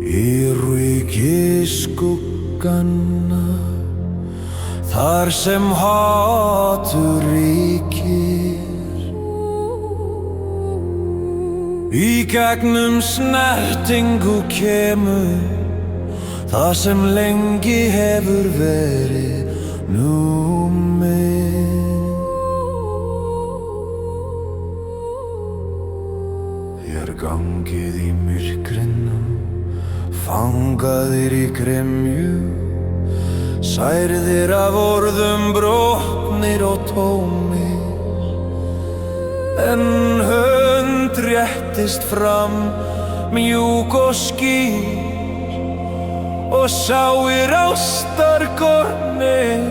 Í ríki skugganna, þar sem hatur ríkir. Í gegnum snertingu kemur það sem lengi hefur verið númið. Þér gangið í myrkrinu, fangaðir í gremju, særðir af orðum brotnir og tómir. En hönd réttist fram, mjúk og skýr, og sáir ástarkornir.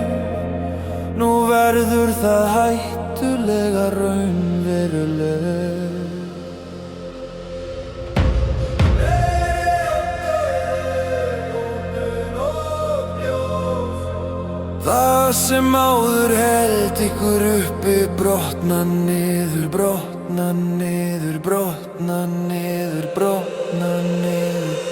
Nú verður það hættulega raunveruleg. Það sem áður held ykkur uppi brotna niður, brotna niður, brotna niður, brotna niður.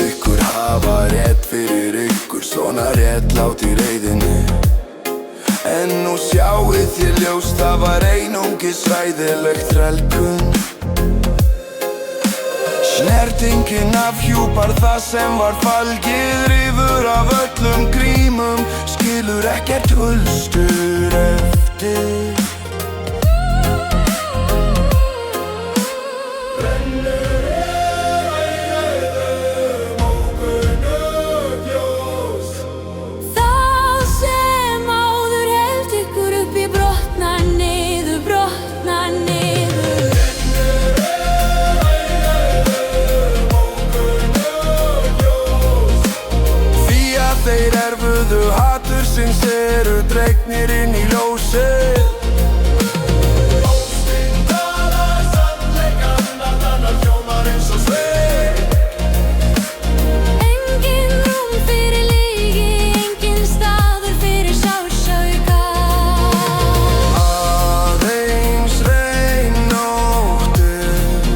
Ykkur hafa rétt fyrir ykkur, svona réttlátt í reiðinni. En nú sjáið þér ljóst, það var einungis hræðilegt þrælkun. Snertingin afhjúpar það sem var falgið, rífur af öllum grímum, skilur ekkert hulstur eftir. Þeir erfuðu hatursins eru dregnir inn í ljósið. Ástin talar sannleikann, allt annað hljómar eins og svik. Engin rúm fyrir lygi, engin staður fyrir sársauka. Aðeins rein nóttin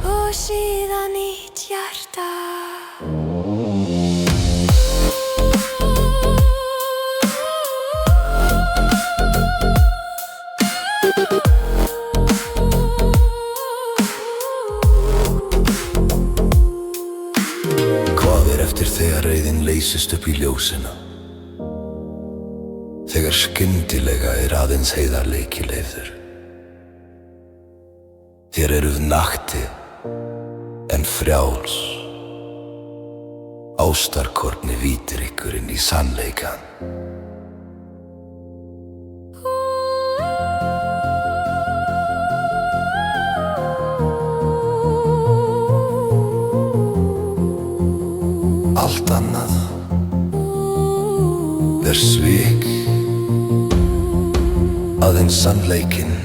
og síðan nýtt hjarta. Hvað eftir þegar reiðin leysist upp í ljósinu? Þegar skyndilega aðeins heiðarleiki leyfður. Þér eruð nakti en frjáls. Ástarkorni vítir ykkur inn í sannleikann. Allt annað svik. Aðeins sannleikinn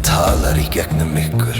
talar í gegnum ykkur.